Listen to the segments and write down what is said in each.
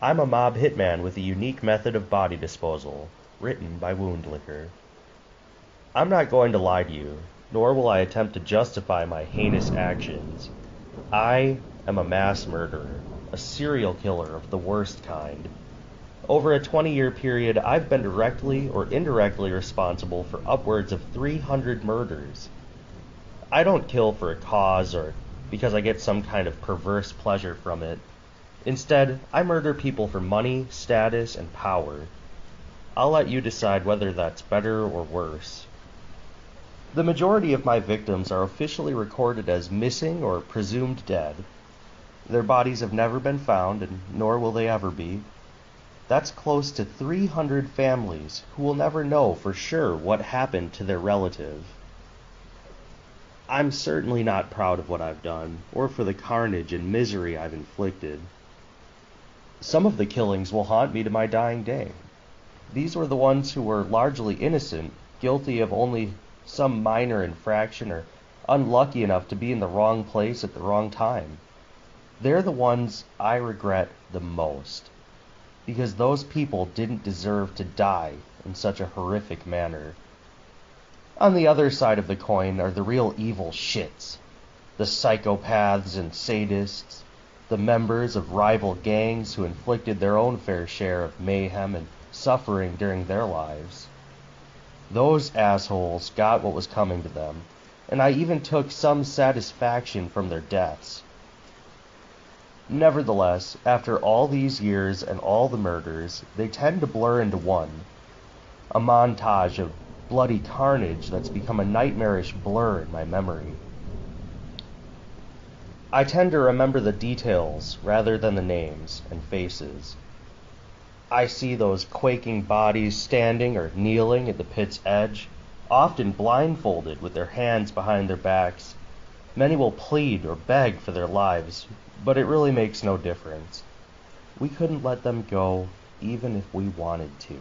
I'm a mob hitman with a unique method of body disposal, written by Woundlicker. I'm not going to lie to you, nor will I attempt to justify my heinous actions. I am a mass murderer, a serial killer of the worst kind. Over a 20-year period, I've been directly or indirectly responsible for upwards of 300 murders. I don't kill for a cause or because I get some kind of perverse pleasure from it. Instead, I murder people for money, status, and power. I'll let you decide whether that's better or worse. The majority of my victims are officially recorded as missing or presumed dead. Their bodies have never been found, and nor will they ever be. That's close to 300 families who will never know for sure what happened to their relative. I'm certainly not proud of what I've done, or for the carnage and misery I've inflicted. Some of the killings will haunt me to my dying day. These were the ones who were largely innocent, guilty of only some minor infraction, or unlucky enough to be in the wrong place at the wrong time. They're the ones I regret the most, because those people didn't deserve to die in such a horrific manner. On the other side of the coin are the real evil shits, the psychopaths and sadists, the members of rival gangs who inflicted their own fair share of mayhem and suffering during their lives. Those assholes got what was coming to them, and I even took some satisfaction from their deaths. Nevertheless, after all these years and all the murders, they tend to blur into one, a montage of bloody carnage that's become a nightmarish blur in my memory. I tend to remember the details rather than the names and faces. I see those quaking bodies standing or kneeling at the pit's edge, often blindfolded with their hands behind their backs. Many will plead or beg for their lives, but it really makes no difference. We couldn't let them go even if we wanted to.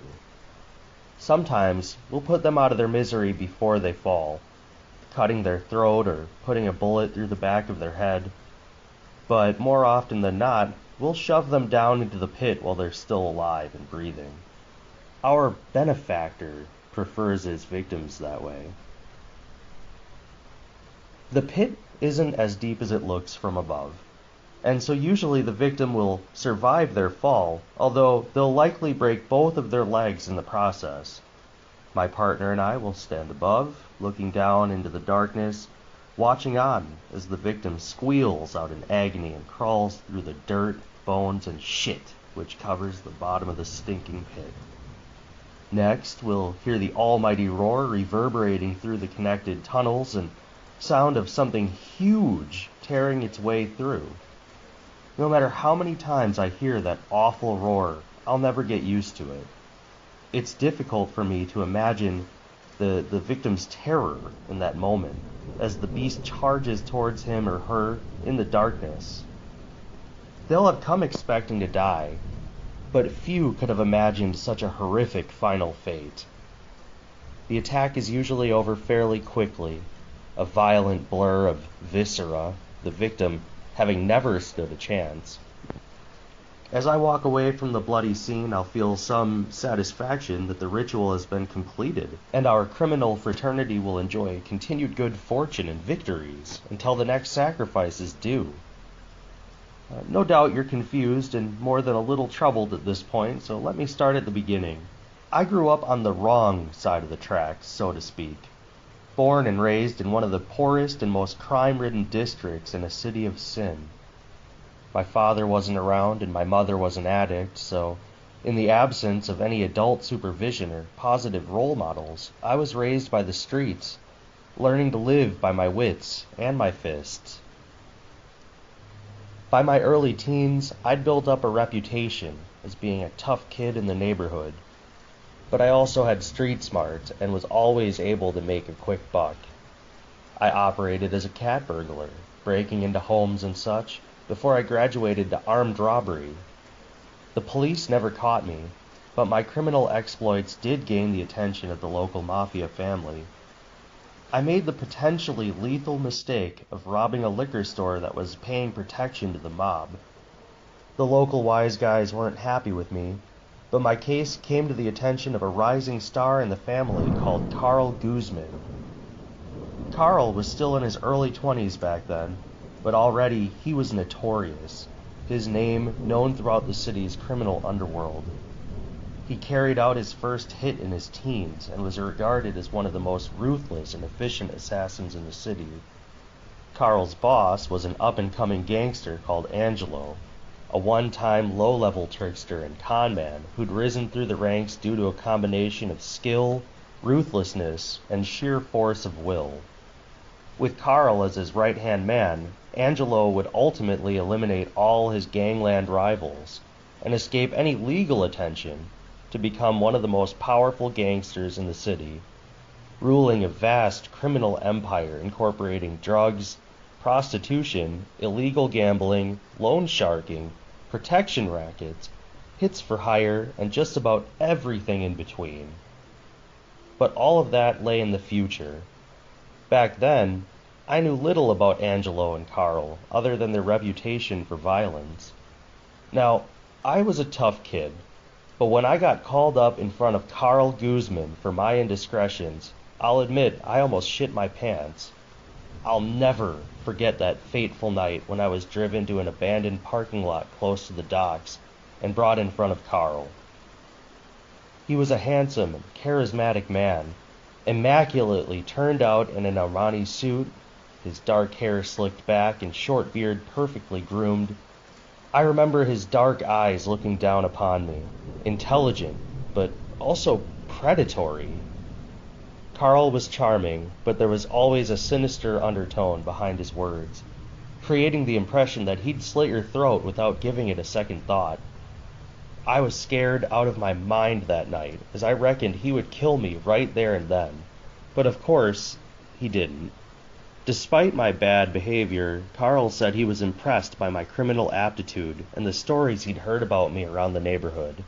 Sometimes we'll put them out of their misery before they fall, cutting their throat or putting a bullet through the back of their head. But more often than not, we'll shove them down into the pit while they're still alive and breathing. Our benefactor prefers his victims that way. The pit isn't as deep as it looks from above, and so usually the victim will survive their fall, although they'll likely break both of their legs in the process. My partner and I will stand above, looking down into the darkness, watching on as the victim squeals out in agony and crawls through the dirt, bones, and shit which covers the bottom of the stinking pit. Next, we'll hear the almighty roar reverberating through the connected tunnels and sound of something huge tearing its way through. No matter how many times I hear that awful roar, I'll never get used to it. It's difficult for me to imagine the victim's terror in that moment, as the beast charges towards him or her in the darkness. They'll have come expecting to die, but few could have imagined such a horrific final fate. The attack is usually over fairly quickly, a violent blur of viscera, the victim having never stood a chance. As I walk away from the bloody scene, I'll feel some satisfaction that the ritual has been completed, and our criminal fraternity will enjoy continued good fortune and victories until the next sacrifice is due. No doubt you're confused and more than a little troubled at this point, so let me start at the beginning. I grew up on the wrong side of the tracks, so to speak. Born and raised in one of the poorest and most crime-ridden districts in a city of sin. My father wasn't around and my mother was an addict, so in the absence of any adult supervision or positive role models, I was raised by the streets, learning to live by my wits and my fists. By my early teens, I'd built up a reputation as being a tough kid in the neighborhood, but I also had street smart and was always able to make a quick buck. I operated as a cat burglar, breaking into homes and such, before I graduated to armed robbery. The police never caught me, but my criminal exploits did gain the attention of the local mafia family. I made the potentially lethal mistake of robbing a liquor store that was paying protection to the mob. The local wise guys weren't happy with me, but my case came to the attention of a rising star in the family called Carl Guzman. Carl was still in his early 20s back then, but already he was notorious, his name known throughout the city's criminal underworld. He carried out his first hit in his teens and was regarded as one of the most ruthless and efficient assassins in the city. Carl's boss was an up-and-coming gangster called Angelo, a one-time low-level trickster and conman who'd risen through the ranks due to a combination of skill, ruthlessness, and sheer force of will. With Carl as his right-hand man, Angelo would ultimately eliminate all his gangland rivals and escape any legal attention to become one of the most powerful gangsters in the city, ruling a vast criminal empire incorporating drugs, prostitution, illegal gambling, loan sharking, protection rackets, hits for hire, and just about everything in between. But all of that lay in the future. Back then, I knew little about Angelo and Carl other than their reputation for violence. Now, I was a tough kid, but when I got called up in front of Carl Guzman for my indiscretions, I'll admit I almost shit my pants. I'll never forget that fateful night when I was driven to an abandoned parking lot close to the docks and brought in front of Carl. He was a handsome and charismatic man, immaculately turned out in an Armani suit, his dark hair slicked back and short beard perfectly groomed. I remember his dark eyes looking down upon me, intelligent, but also predatory. Carl was charming, but there was always a sinister undertone behind his words, creating the impression that he'd slit your throat without giving it a second thought. I was scared out of my mind that night, as I reckoned he would kill me right there and then. But of course, he didn't. Despite my bad behavior, Carl said he was impressed by my criminal aptitude and the stories he'd heard about me around the neighborhood.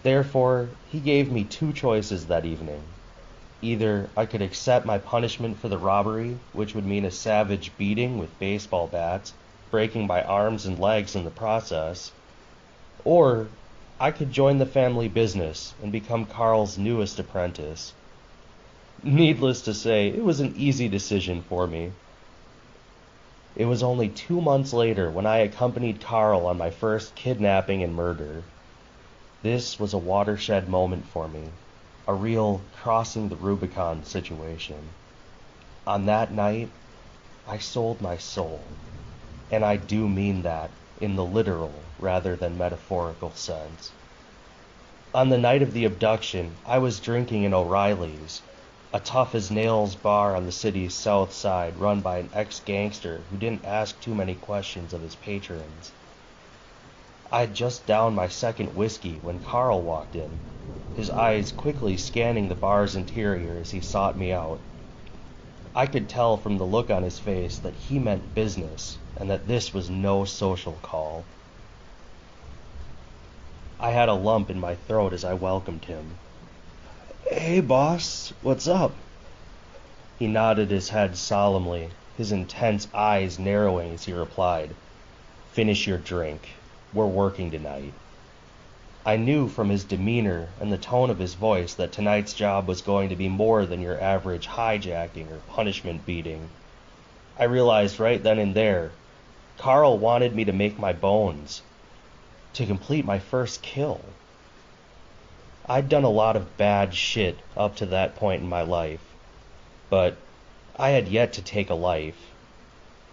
Therefore, he gave me two choices that evening. Either I could accept my punishment for the robbery, which would mean a savage beating with baseball bats, breaking my arms and legs in the process, or I could join the family business and become Carl's newest apprentice. Needless to say, it was an easy decision for me. It was only 2 months later when I accompanied Carl on my first kidnapping and murder. This was a watershed moment for me, a real crossing the Rubicon situation. On that night, I sold my soul, and I do mean that in the literal rather than metaphorical sense. On the night of the abduction, I was drinking in O'Reilly's, a tough-as-nails bar on the city's south side run by an ex-gangster who didn't ask too many questions of his patrons. I had just downed my second whiskey when Carl walked in, his eyes quickly scanning the bar's interior as he sought me out. I could tell from the look on his face that he meant business and that this was no social call. I had a lump in my throat as I welcomed him. "Hey, boss, what's up?" He nodded his head solemnly, his intense eyes narrowing as he replied, "Finish your drink. We're working tonight." I knew from his demeanor and the tone of his voice that tonight's job was going to be more than your average hijacking or punishment beating. I realized right then and there, Carl wanted me to make my bones, to complete my first kill. I'd done a lot of bad shit up to that point in my life, but I had yet to take a life.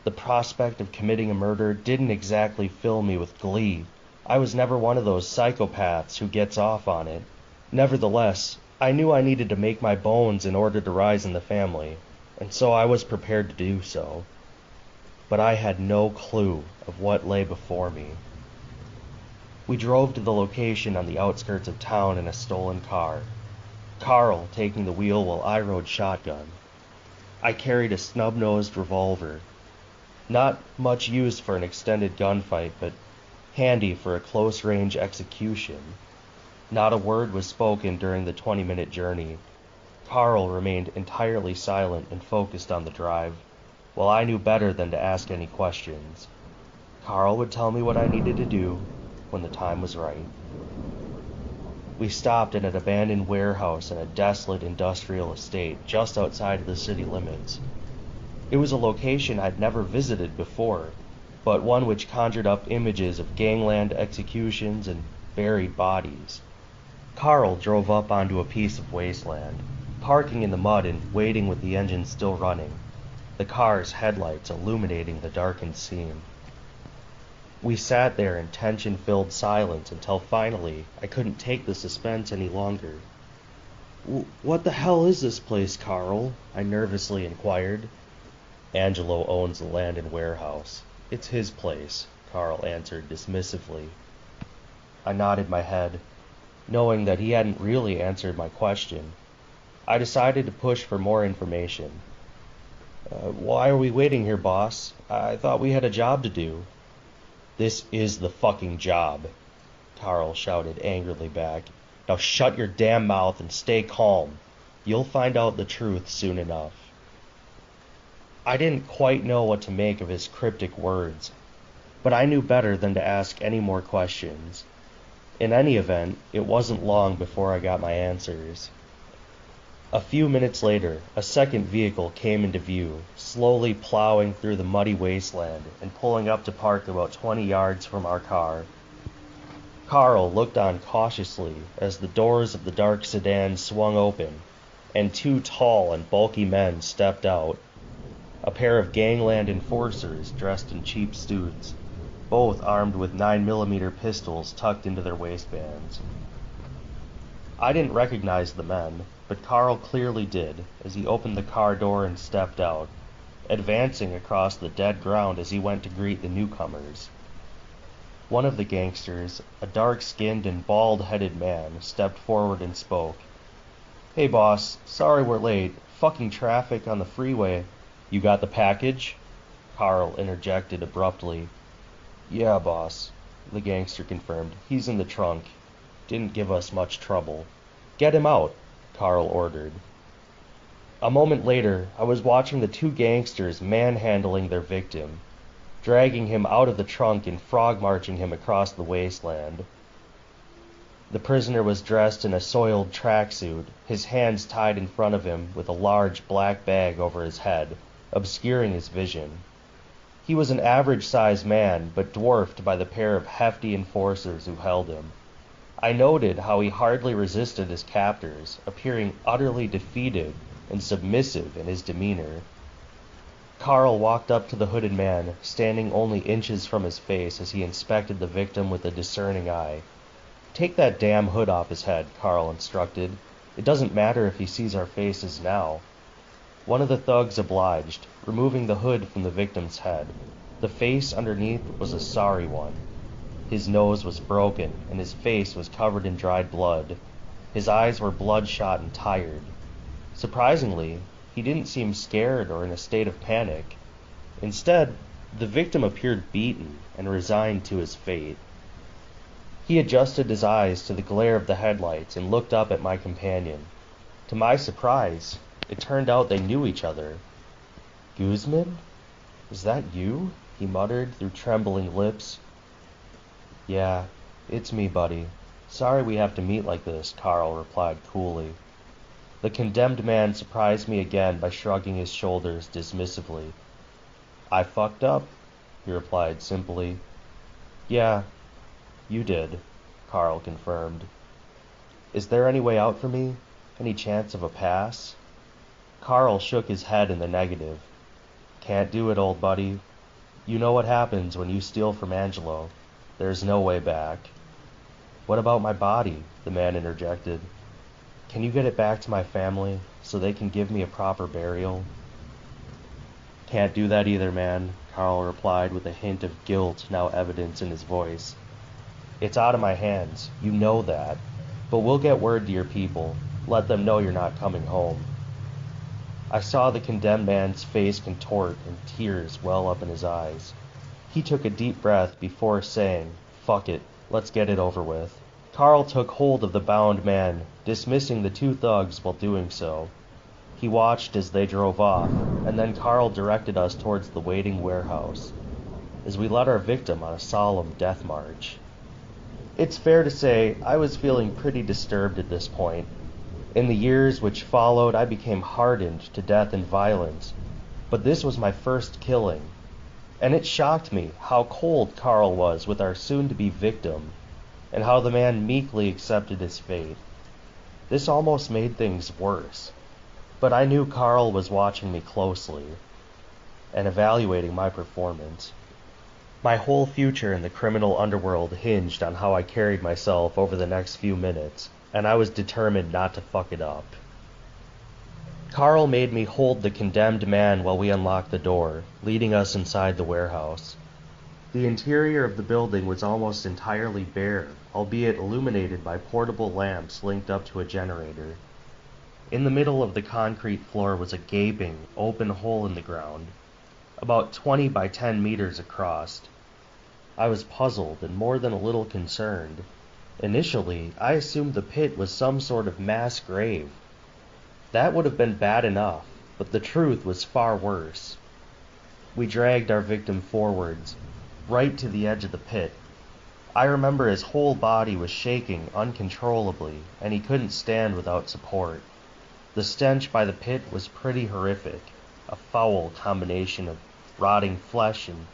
The prospect of committing a murder didn't exactly fill me with glee. I was never one of those psychopaths who gets off on it. Nevertheless, I knew I needed to make my bones in order to rise in the family, and so I was prepared to do so. But I had no clue of what lay before me. We drove to the location on the outskirts of town in a stolen car, Carl taking the wheel while I rode shotgun. I carried a snub-nosed revolver, not much used for an extended gunfight, but handy for a close-range execution. Not a word was spoken during the 20-minute journey. Carl remained entirely silent and focused on the drive, while I knew better than to ask any questions. Carl would tell me what I needed to do when the time was right. We stopped at an abandoned warehouse in a desolate industrial estate just outside of the city limits. It was a location I'd never visited before, but one which conjured up images of gangland executions and buried bodies. Carl drove up onto a piece of wasteland, parking in the mud and waiting with the engine still running, the car's headlights illuminating the darkened scene. We sat there in tension-filled silence until finally I couldn't take the suspense any longer. "What the hell is this place, Carl?" I nervously inquired. "Angelo owns the land and warehouse. It's his place," Carl answered dismissively. I nodded my head, knowing that he hadn't really answered my question. I decided to push for more information. "Why are we waiting here, boss? I thought we had a job to do." "This is the fucking job," Carl shouted angrily back. "Now shut your damn mouth and stay calm. You'll find out the truth soon enough." I didn't quite know what to make of his cryptic words, but I knew better than to ask any more questions. In any event, it wasn't long before I got my answers. A few minutes later, a second vehicle came into view, slowly plowing through the muddy wasteland and pulling up to park about 20 yards from our car. Carl looked on cautiously as the doors of the dark sedan swung open, and two tall and bulky men stepped out, a pair of gangland enforcers dressed in cheap suits, both armed with 9mm pistols tucked into their waistbands. I didn't recognize the men, but Carl clearly did, as he opened the car door and stepped out, advancing across the dead ground as he went to greet the newcomers. One of the gangsters, a dark-skinned and bald-headed man, stepped forward and spoke. "Hey boss, sorry we're late. Fucking traffic on the freeway." "You got the package?" Carl interjected abruptly. "Yeah, boss," the gangster confirmed. "He's in the trunk. Didn't give us much trouble." "Get him out," Carl ordered. A moment later, I was watching the two gangsters manhandling their victim, dragging him out of the trunk and frog-marching him across the wasteland. The prisoner was dressed in a soiled tracksuit, his hands tied in front of him with a large black bag over his head, obscuring his vision. He was an average-sized man, but dwarfed by the pair of hefty enforcers who held him. I noted how he hardly resisted his captors, appearing utterly defeated and submissive in his demeanor. Carl walked up to the hooded man, standing only inches from his face as he inspected the victim with a discerning eye. "Take that damn hood off his head," Carl instructed. "It doesn't matter if he sees our faces now." One of the thugs obliged, removing the hood from the victim's head. The face underneath was a sorry one. His nose was broken, and his face was covered in dried blood. His eyes were bloodshot and tired. Surprisingly, he didn't seem scared or in a state of panic. Instead, the victim appeared beaten and resigned to his fate. He adjusted his eyes to the glare of the headlights and looked up at my companion. To my surprise, it turned out they knew each other. "Guzman? Is that you?" he muttered through trembling lips. "Yeah, it's me, buddy. Sorry we have to meet like this," Carl replied coolly. The condemned man surprised me again by shrugging his shoulders dismissively. "I fucked up," he replied simply. "Yeah, you did," Carl confirmed. "Is there any way out for me? Any chance of a pass?" Carl shook his head in the negative. "Can't do it, old buddy. You know what happens when you steal from Angelo. There's no way back." "What about my body?" the man interjected. "Can you get it back to my family so they can give me a proper burial?" "Can't do that either, man," Carl replied with a hint of guilt now evident in his voice. "It's out of my hands. You know that. But we'll get word to your people. Let them know you're not coming home." I saw the condemned man's face contort and tears well up in his eyes. He took a deep breath before saying, "Fuck it, let's get it over with." Carl took hold of the bound man, dismissing the two thugs while doing so. He watched as they drove off, and then Carl directed us towards the waiting warehouse. as we led our victim on a solemn death march. It's fair to say I was feeling pretty disturbed at this point. In the years which followed, I became hardened to death and violence, but this was my first killing, and it shocked me how cold Carl was with our soon-to-be victim, and how the man meekly accepted his fate. This almost made things worse, but I knew Carl was watching me closely and evaluating my performance. My whole future in the criminal underworld hinged on how I carried myself over the next few minutes, and I was determined not to fuck it up. Carl made me hold the condemned man while we unlocked the door, leading us inside the warehouse. The interior of the building was almost entirely bare, albeit illuminated by portable lamps linked up to a generator. In the middle of the concrete floor was a gaping, open hole in the ground, about 20 by 10 meters across. I was puzzled and more than a little concerned. Initially, I assumed the pit was some sort of mass grave. That would have been bad enough, but the truth was far worse. We dragged our victim forwards, right to the edge of the pit. I remember his whole body was shaking uncontrollably, and he couldn't stand without support. The stench by the pit was pretty horrific, a foul combination of rotting flesh and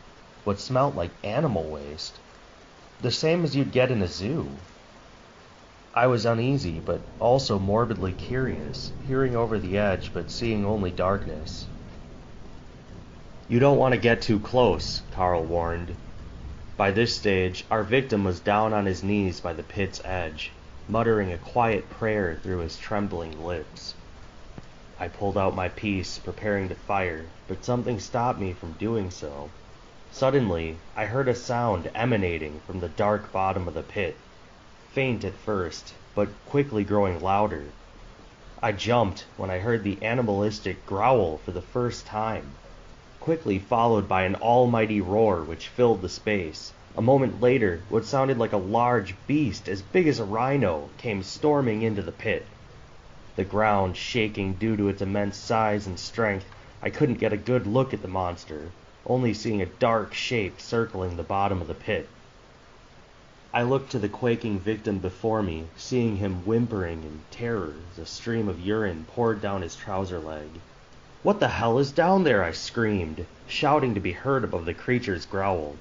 what smelled like animal waste. The same as you'd get in a zoo. I was uneasy, but also morbidly curious, peering over the edge but seeing only darkness. "You don't want to get too close," Carl warned. By this stage, our victim was down on his knees by the pit's edge, muttering a quiet prayer through his trembling lips. I pulled out my piece, preparing to fire, but something stopped me from doing so. Suddenly, I heard a sound emanating from the dark bottom of the pit, faint at first, but quickly growing louder. I jumped when I heard the animalistic growl for the first time, quickly followed by an almighty roar which filled the space. A moment later, what sounded like a large beast as big as a rhino came storming into the pit. The ground shaking due to its immense size and strength, I couldn't get a good look at the monster, only seeing a dark shape circling the bottom of the pit. I looked to the quaking victim before me, seeing him whimpering in terror as a stream of urine poured down his trouser leg. "What the hell is down there?" I screamed, shouting to be heard above the creature's growl.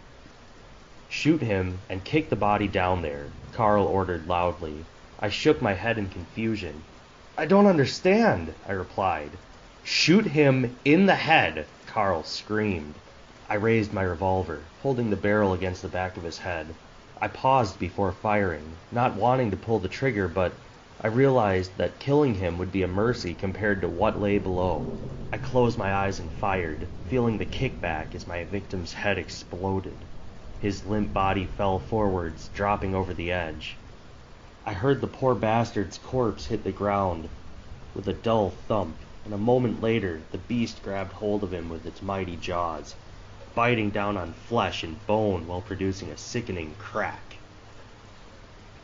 "Shoot him and kick the body down there," Carl ordered loudly. I shook my head in confusion. "I don't understand," I replied. "Shoot him in the head," Carl screamed. I raised my revolver, holding the barrel against the back of his head. I paused before firing, not wanting to pull the trigger, but I realized that killing him would be a mercy compared to what lay below. I closed my eyes and fired, feeling the kickback as my victim's head exploded. His limp body fell forwards, dropping over the edge. I heard the poor bastard's corpse hit the ground with a dull thump, and a moment later the beast grabbed hold of him with its mighty jaws, biting down on flesh and bone while producing a sickening crack.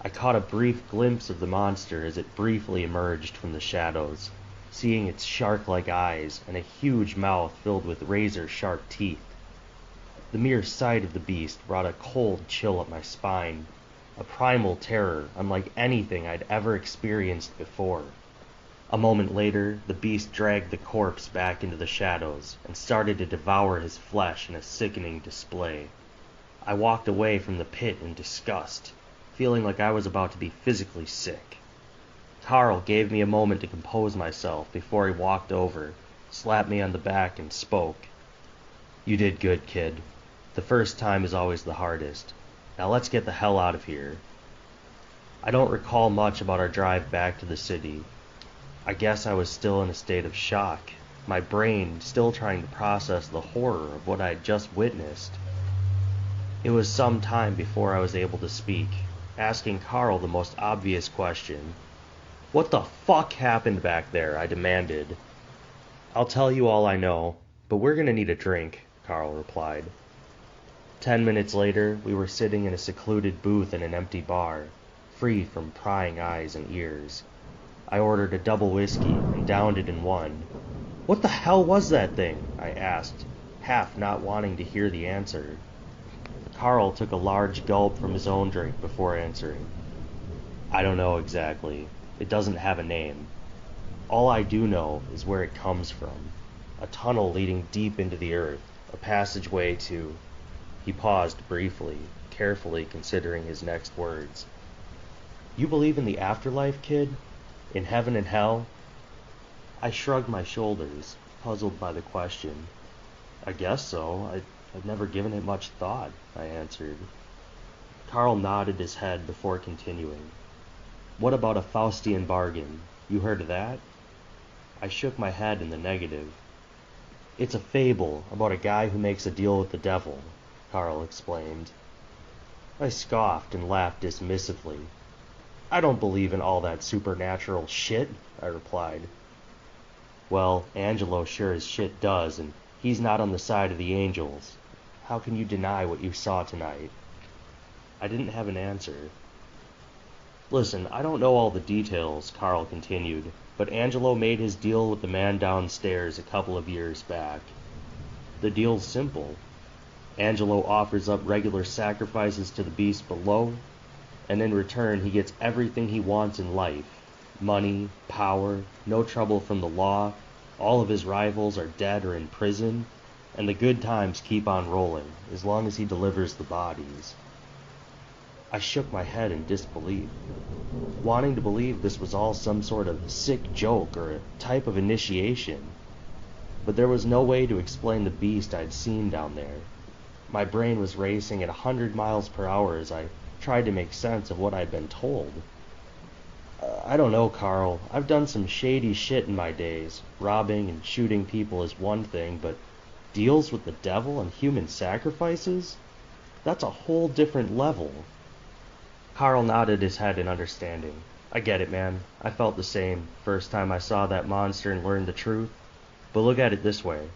I caught a brief glimpse of the monster as it briefly emerged from the shadows, seeing its shark-like eyes and a huge mouth filled with razor-sharp teeth. The mere sight of the beast brought a cold chill up my spine, a primal terror unlike anything I'd ever experienced before. A moment later, the beast dragged the corpse back into the shadows and started to devour his flesh in a sickening display. I walked away from the pit in disgust, feeling like I was about to be physically sick. Carl gave me a moment to compose myself before he walked over, slapped me on the back, and spoke. "You did good, kid. The first time is always the hardest. Now let's get the hell out of here." I don't recall much about our drive back to the city. I guess I was still in a state of shock, my brain still trying to process the horror of what I had just witnessed. It was some time before I was able to speak, asking Carl the most obvious question. "What the fuck happened back there?" I demanded. "I'll tell you all I know, but we're gonna need a drink," Carl replied. 10 minutes later, we were sitting in a secluded booth in an empty bar, free from prying eyes and ears. I ordered a double whiskey and downed it in one. "What the hell was that thing?" I asked, half not wanting to hear the answer. Carl took a large gulp from his own drink before answering. I don't know exactly. It doesn't have a name. All I do know is where it comes from. A tunnel leading deep into the earth, a passageway to... He paused briefly, carefully considering his next words. You believe in the afterlife, kid? In heaven and hell? I shrugged my shoulders, puzzled by the question. I guess so. I've never given it much thought, I answered. Carl nodded his head before continuing. What about a Faustian bargain? You heard of that? I shook my head in the negative. It's a fable about a guy who makes a deal with the devil, Carl explained. I scoffed and laughed dismissively. I don't believe in all that supernatural shit, I replied. Well, Angelo sure as shit does, and he's not on the side of the angels. How can you deny what you saw tonight? I didn't have an answer. Listen, I don't know all the details, Carl continued, but Angelo made his deal with the man downstairs a couple of years back. The deal's simple. Angelo offers up regular sacrifices to the beast below, and in return he gets everything he wants in life. Money, power, no trouble from the law, all of his rivals are dead or in prison, and the good times keep on rolling, as long as he delivers the bodies. I shook my head in disbelief, wanting to believe this was all some sort of sick joke or a type of initiation. But there was no way to explain the beast I'd seen down there. My brain was racing at 100 miles per hour as I tried to make sense of what I'd been told. I don't know, Carl. I've done some shady shit in my days. Robbing and shooting people is one thing, but deals with the devil and human sacrifices? That's a whole different level. Carl nodded his head in understanding. I get it, man. I felt the same first time I saw that monster and learned the truth. But look at it this way.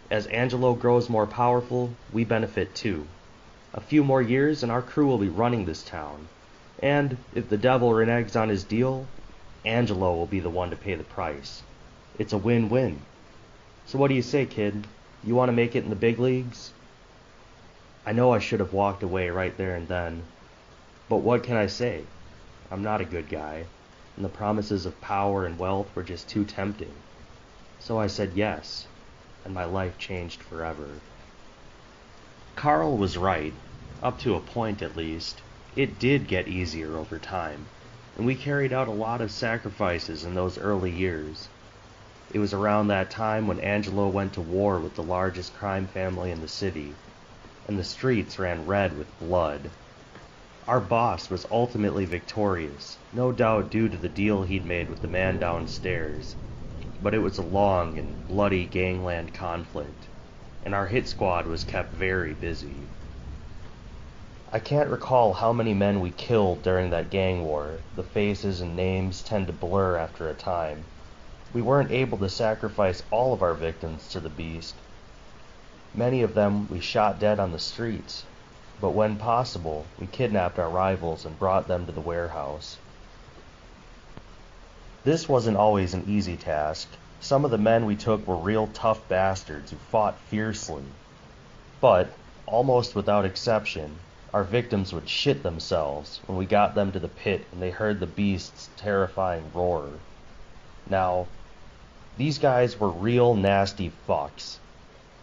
As Angelo grows more powerful, we benefit too. A few more years and our crew will be running this town. And if the devil reneges on his deal, Angelo will be the one to pay the price. It's a win-win. So what do you say, kid? You want to make it in the big leagues? I know I should have walked away right there and then. But what can I say? I'm not a good guy, and the promises of power and wealth were just too tempting. So I said yes, and my life changed forever. Carl was right, up to a point at least. It did get easier over time, and we carried out a lot of sacrifices in those early years. It was around that time when Angelo went to war with the largest crime family in the city, and the streets ran red with blood. Our boss was ultimately victorious, no doubt due to the deal he'd made with the man downstairs, but it was a long and bloody gangland conflict, and our hit squad was kept very busy. I can't recall how many men we killed during that gang war. The faces and names tend to blur after a time. We weren't able to sacrifice all of our victims to the beast. Many of them we shot dead on the streets, but when possible, we kidnapped our rivals and brought them to the warehouse. This wasn't always an easy task. Some of the men we took were real tough bastards who fought fiercely. But, almost without exception, our victims would shit themselves when we got them to the pit and they heard the beast's terrifying roar. Now, these guys were real nasty fucks.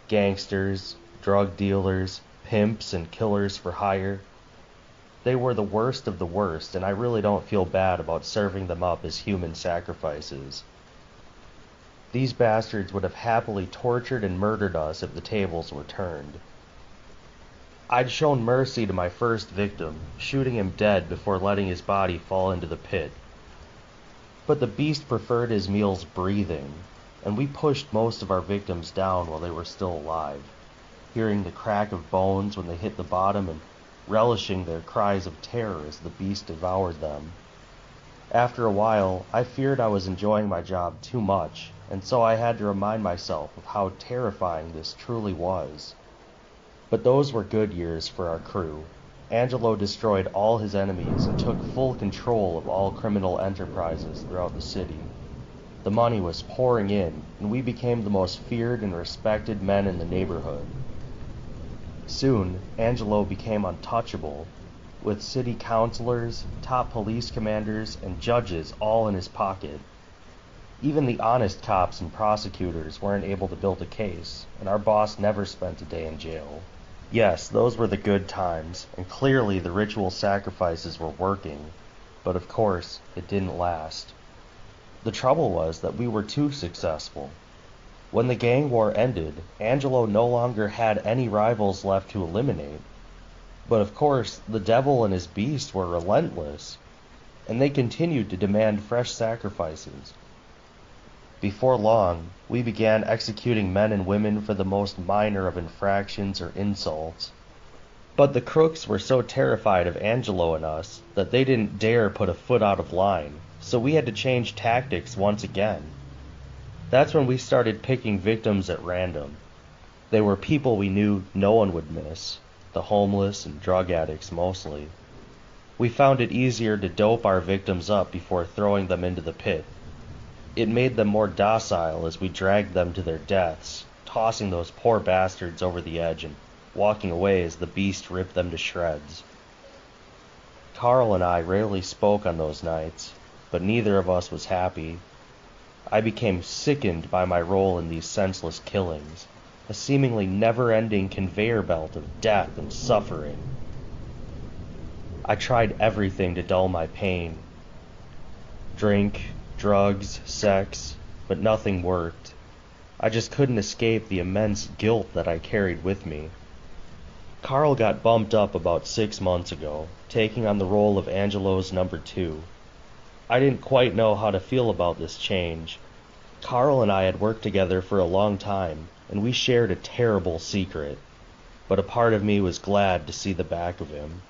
Gangsters, drug dealers, pimps, and killers for hire. They were the worst of the worst, and I really don't feel bad about serving them up as human sacrifices. These bastards would have happily tortured and murdered us if the tables were turned. I'd shown mercy to my first victim, shooting him dead before letting his body fall into the pit. But the beast preferred his meals breathing, and we pushed most of our victims down while they were still alive, hearing the crack of bones when they hit the bottom and relishing their cries of terror as the beast devoured them. After a while, I feared I was enjoying my job too much, and so I had to remind myself of how terrifying this truly was. But those were good years for our crew. Angelo destroyed all his enemies and took full control of all criminal enterprises throughout the city. The money was pouring in, and we became the most feared and respected men in the neighborhood. Soon, Angelo became untouchable, with city councilors, top police commanders, and judges all in his pocket. Even the honest cops and prosecutors weren't able to build a case, and our boss never spent a day in jail. Yes, those were the good times, and clearly the ritual sacrifices were working, but of course, it didn't last. The trouble was that we were too successful. When the gang war ended, Angelo no longer had any rivals left to eliminate. But of course, the devil and his beast were relentless, and they continued to demand fresh sacrifices. Before long, we began executing men and women for the most minor of infractions or insults. But the crooks were so terrified of Angelo and us that they didn't dare put a foot out of line, so we had to change tactics once again. That's when we started picking victims at random. They were people we knew no one would miss, the homeless and drug addicts mostly. We found it easier to dope our victims up before throwing them into the pit. It made them more docile as we dragged them to their deaths, tossing those poor bastards over the edge and walking away as the beast ripped them to shreds. Carl and I rarely spoke on those nights, but neither of us was happy. I became sickened by my role in these senseless killings, a seemingly never-ending conveyor belt of death and suffering. I tried everything to dull my pain. Drink, drugs, sex, but nothing worked. I just couldn't escape the immense guilt that I carried with me. Carl got bumped up about 6 months ago, taking on the role of Angelo's number 2. I didn't quite know how to feel about this change. Carl and I had worked together for a long time, and we shared a terrible secret, but a part of me was glad to see the back of him.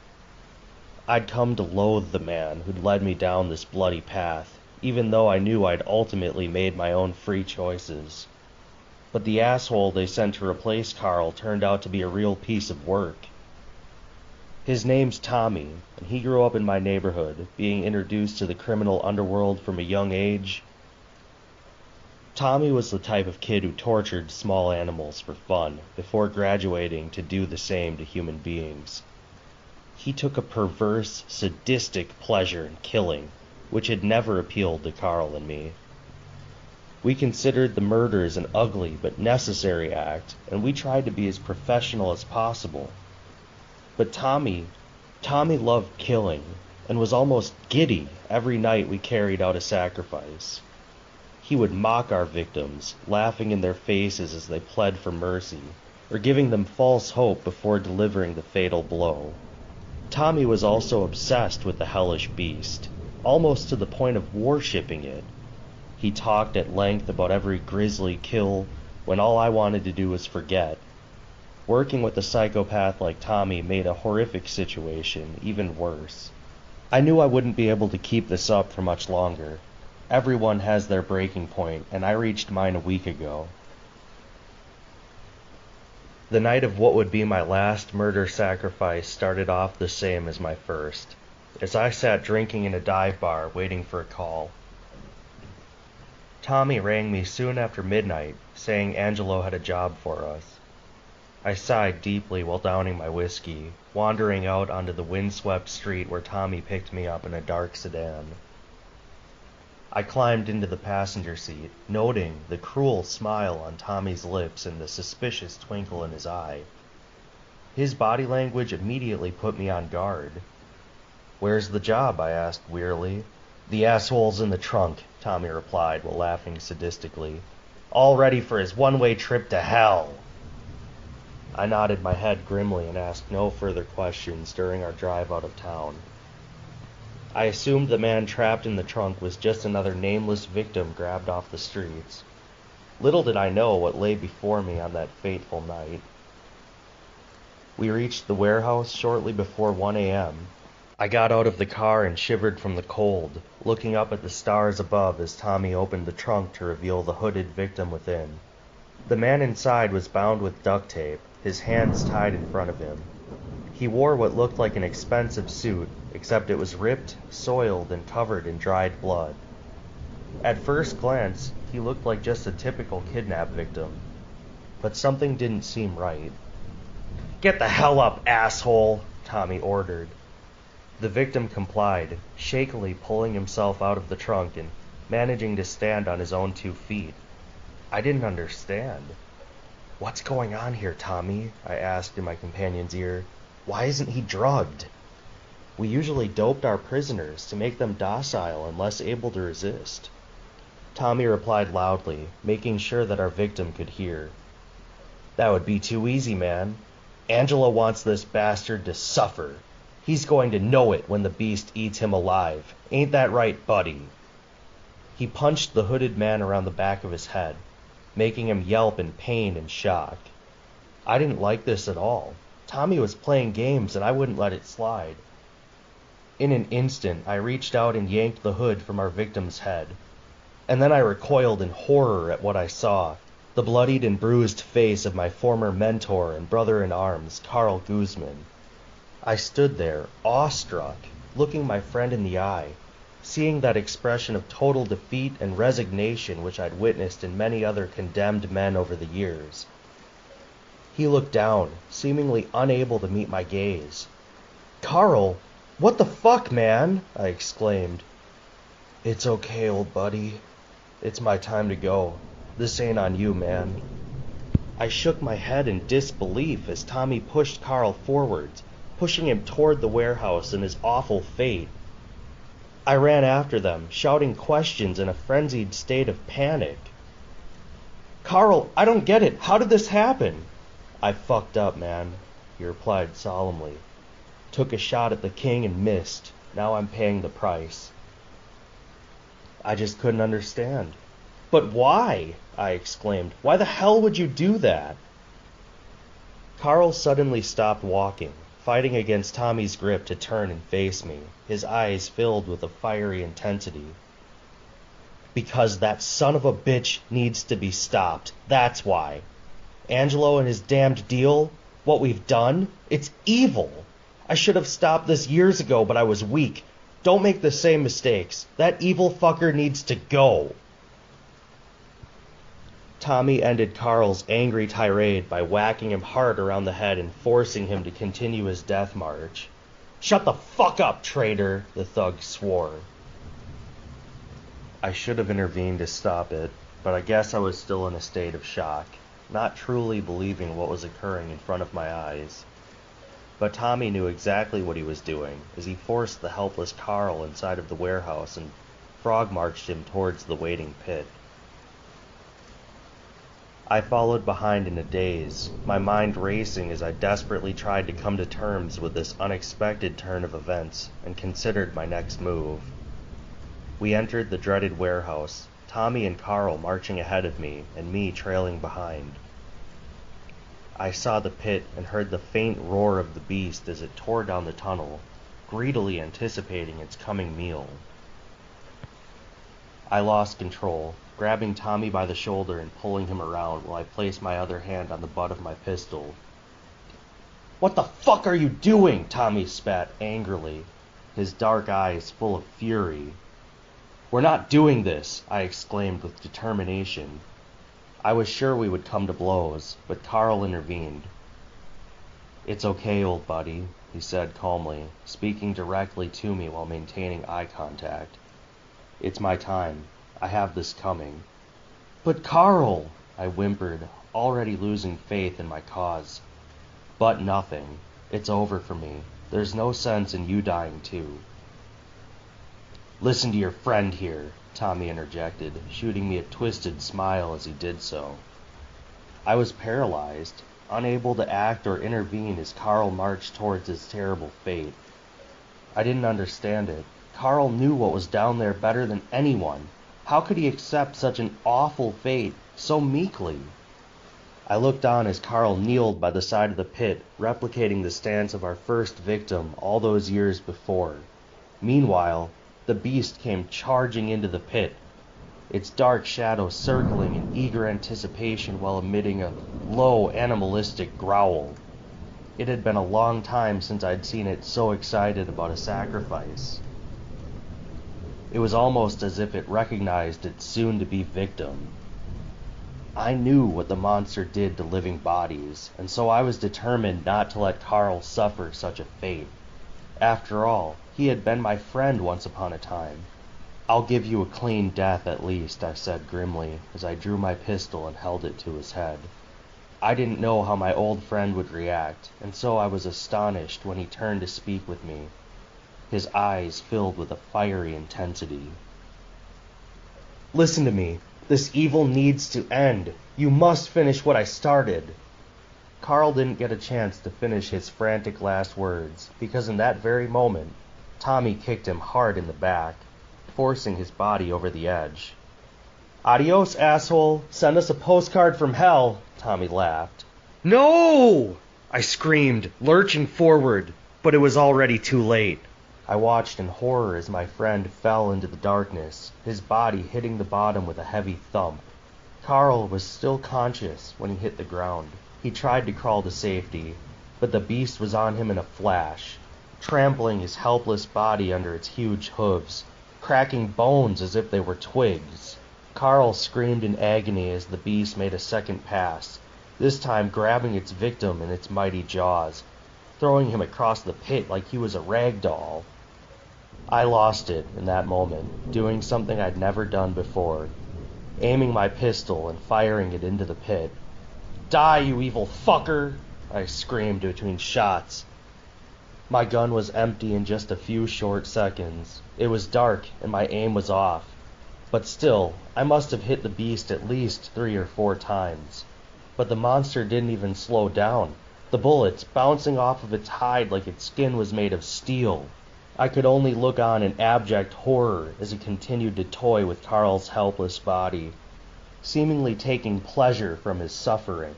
I'd come to loathe the man who'd led me down this bloody path, even though I knew I'd ultimately made my own free choices. But the asshole they sent to replace Carl turned out to be a real piece of work. His name's Tommy, and he grew up in my neighborhood, being introduced to the criminal underworld from a young age. Tommy was the type of kid who tortured small animals for fun, before graduating to do the same to human beings. He took a perverse, sadistic pleasure in killing, which had never appealed to Carl and me. We considered the murders an ugly but necessary act, and we tried to be as professional as possible. But Tommy loved killing, and was almost giddy every night we carried out a sacrifice. He would mock our victims, laughing in their faces as they pled for mercy, or giving them false hope before delivering the fatal blow. Tommy was also obsessed with the hellish beast, almost to the point of worshipping it. He talked at length about every grisly kill, when all I wanted to do was forget. Working with a psychopath like Tommy made a horrific situation even worse. I knew I wouldn't be able to keep this up for much longer. Everyone has their breaking point, and I reached mine a week ago. The night of what would be my last murder sacrifice started off the same as my first, as I sat drinking in a dive bar waiting for a call. Tommy rang me soon after midnight, saying Angelo had a job for us. I sighed deeply while downing my whiskey, wandering out onto the windswept street where Tommy picked me up in a dark sedan. I climbed into the passenger seat, noting the cruel smile on Tommy's lips and the suspicious twinkle in his eye. His body language immediately put me on guard. "Where's the job?" I asked wearily. "The asshole's in the trunk," Tommy replied while laughing sadistically. "All ready for his one-way trip to hell." I nodded my head grimly and asked no further questions during our drive out of town. I assumed the man trapped in the trunk was just another nameless victim grabbed off the streets. Little did I know what lay before me on that fateful night. We reached the warehouse shortly before 1 a.m. I got out of the car and shivered from the cold, looking up at the stars above as Tommy opened the trunk to reveal the hooded victim within. The man inside was bound with duct tape, his hands tied in front of him. He wore what looked like an expensive suit, except it was ripped, soiled, and covered in dried blood. At first glance, he looked like just a typical kidnap victim, but something didn't seem right. "Get the hell up, asshole," Tommy ordered. The victim complied, shakily pulling himself out of the trunk and managing to stand on his own 2 feet. I didn't understand. "What's going on here, Tommy?" I asked in my companion's ear. "Why isn't he drugged?" "We usually doped our prisoners to make them docile and less able to resist." Tommy replied loudly, making sure that our victim could hear. "That would be too easy, man. Angela wants this bastard to suffer. He's going to know it when the beast eats him alive. Ain't that right, buddy?" He punched the hooded man around the back of his head, making him yelp in pain and shock. I didn't like this at all. Tommy was playing games and I wouldn't let it slide. In an instant, I reached out and yanked the hood from our victim's head. And then I recoiled in horror at what I saw, the bloodied and bruised face of my former mentor and brother-in-arms, Carl Guzman. I stood there, awestruck, looking my friend in the eye, seeing that expression of total defeat and resignation which I'd witnessed in many other condemned men over the years. He looked down, seemingly unable to meet my gaze. "Carl, what the fuck, man?" I exclaimed. "It's okay, old buddy. It's my time to go. This ain't on you, man." I shook my head in disbelief as Tommy pushed Carl forwards, pushing him toward the warehouse and his awful fate. I ran after them, shouting questions in a frenzied state of panic. "Carl, I don't get it. How did this happen?" "I fucked up, man," he replied solemnly. "Took a shot at the king and missed. Now I'm paying the price." I just couldn't understand. "But why?" I exclaimed. "Why the hell would you do that?" Carl suddenly stopped walking, fighting against Tommy's grip to turn and face me, his eyes filled with a fiery intensity. "Because that son of a bitch needs to be stopped. That's why. Angelo and his damned deal, what we've done, it's evil. I should have stopped this years ago, but I was weak. Don't make the same mistakes. That evil fucker needs to go." Tommy ended Carl's angry tirade by whacking him hard around the head and forcing him to continue his death march. "Shut the fuck up, traitor," the thug swore. I should have intervened to stop it, but I guess I was still in a state of shock, not truly believing what was occurring in front of my eyes. But Tommy knew exactly what he was doing, as he forced the helpless Carl inside of the warehouse and frog-marched him towards the waiting pit. I followed behind in a daze, my mind racing as I desperately tried to come to terms with this unexpected turn of events and considered my next move. We entered the dreaded warehouse, Tommy and Carl marching ahead of me and me trailing behind. I saw the pit and heard the faint roar of the beast as it tore down the tunnel, greedily anticipating its coming meal. I lost control, grabbing Tommy by the shoulder and pulling him around while I placed my other hand on the butt of my pistol. "What the fuck are you doing?" Tommy spat angrily, his dark eyes full of fury. "We're not doing this," I exclaimed with determination. I was sure we would come to blows, but Carl intervened. "It's okay, old buddy," he said calmly, speaking directly to me while maintaining eye contact. "It's my time. I have this coming." "But Carl," I whimpered, already losing faith in my cause. "But nothing. It's over for me. There's no sense in you dying too." "Listen to your friend here," Tommy interjected, shooting me a twisted smile as he did so. I was paralyzed, unable to act or intervene as Carl marched towards his terrible fate. I didn't understand it. Carl knew what was down there better than anyone. How could he accept such an awful fate so meekly? I looked on as Carl kneeled by the side of the pit, replicating the stance of our first victim all those years before. Meanwhile, the beast came charging into the pit, its dark shadow circling in eager anticipation while emitting a low, animalistic growl. It had been a long time since I'd seen it so excited about a sacrifice. It was almost as if it recognized its soon-to-be victim. I knew what the monster did to living bodies, and so I was determined not to let Carl suffer such a fate. After all, he had been my friend once upon a time. "I'll give you a clean death at least," I said grimly, as I drew my pistol and held it to his head. I didn't know how my old friend would react, and so I was astonished when he turned to speak with me, his eyes filled with a fiery intensity. "Listen to me. This evil needs to end. You must finish what I started." Carl didn't get a chance to finish his frantic last words, because in that very moment, Tommy kicked him hard in the back, forcing his body over the edge. "Adios, asshole. Send us a postcard from hell," Tommy laughed. "No!" I screamed, lurching forward, but it was already too late. I watched in horror as my friend fell into the darkness, his body hitting the bottom with a heavy thump. Carl was still conscious when he hit the ground. He tried to crawl to safety, but the beast was on him in a flash, trampling his helpless body under its huge hooves, cracking bones as if they were twigs. Carl screamed in agony as the beast made a second pass, this time grabbing its victim in its mighty jaws, throwing him across the pit like he was a rag doll. I lost it in that moment, doing something I'd never done before, aiming my pistol and firing it into the pit. "Die, you evil fucker!" I screamed between shots. My gun was empty in just a few short seconds. It was dark and my aim was off. But still, I must have hit the beast at least 3 or 4 times. But the monster didn't even slow down, the bullets bouncing off of its hide like its skin was made of steel. I could only look on in abject horror as it continued to toy with Carl's helpless body, seemingly taking pleasure from his suffering.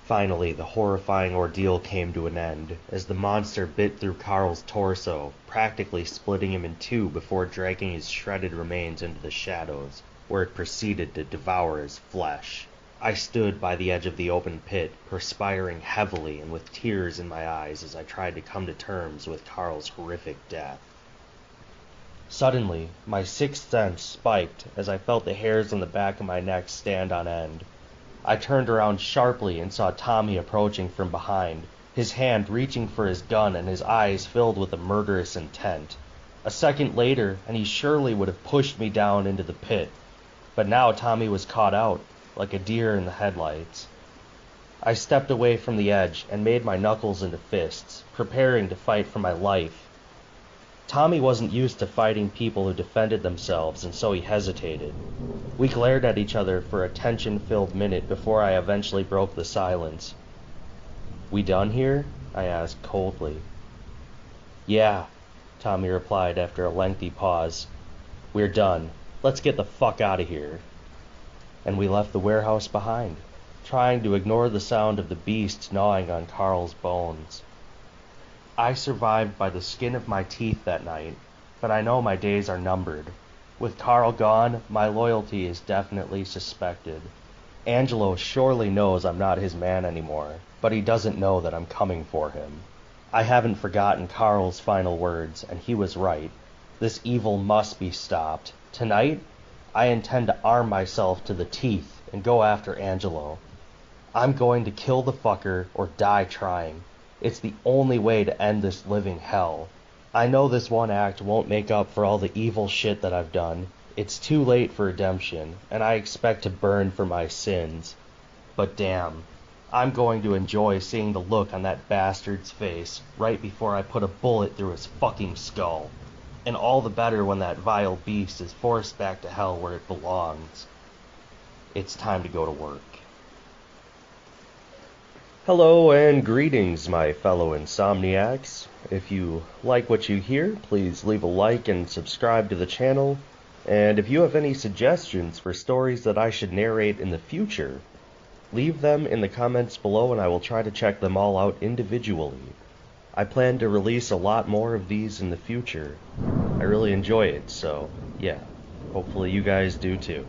Finally, the horrifying ordeal came to an end, as the monster bit through Carl's torso, practically splitting him in two before dragging his shredded remains into the shadows, where it proceeded to devour his flesh. I stood by the edge of the open pit, perspiring heavily and with tears in my eyes as I tried to come to terms with Carl's horrific death. Suddenly, my sixth sense spiked as I felt the hairs on the back of my neck stand on end. I turned around sharply and saw Tommy approaching from behind, his hand reaching for his gun and his eyes filled with a murderous intent. A second later, and he surely would have pushed me down into the pit. But now Tommy was caught out, like a deer in the headlights. I stepped away from the edge and made my knuckles into fists, preparing to fight for my life. Tommy wasn't used to fighting people who defended themselves, and so he hesitated. We glared at each other for a tension-filled minute before I eventually broke the silence. "We done here?" I asked coldly. "Yeah," Tommy replied after a lengthy pause. "We're done. Let's get the fuck out of here." And we left the warehouse behind, trying to ignore the sound of the beast gnawing on Carl's bones. I survived by the skin of my teeth that night, but I know my days are numbered. With Carl gone, my loyalty is definitely suspected. Angelo surely knows I'm not his man anymore, but he doesn't know that I'm coming for him. I haven't forgotten Carl's final words, and he was right. This evil must be stopped. Tonight, I intend to arm myself to the teeth and go after Angelo. I'm going to kill the fucker or die trying. It's the only way to end this living hell. I know this one act won't make up for all the evil shit that I've done. It's too late for redemption, and I expect to burn for my sins. But damn, I'm going to enjoy seeing the look on that bastard's face right before I put a bullet through his fucking skull. And all the better when that vile beast is forced back to hell where it belongs. It's time to go to work. Hello and greetings, my fellow insomniacs. If you like what you hear, please leave a like and subscribe to the channel. And if you have any suggestions for stories that I should narrate in the future, leave them in the comments below and I will try to check them all out individually. I plan to release a lot more of these in the future. I really enjoy it, so yeah, hopefully you guys do too.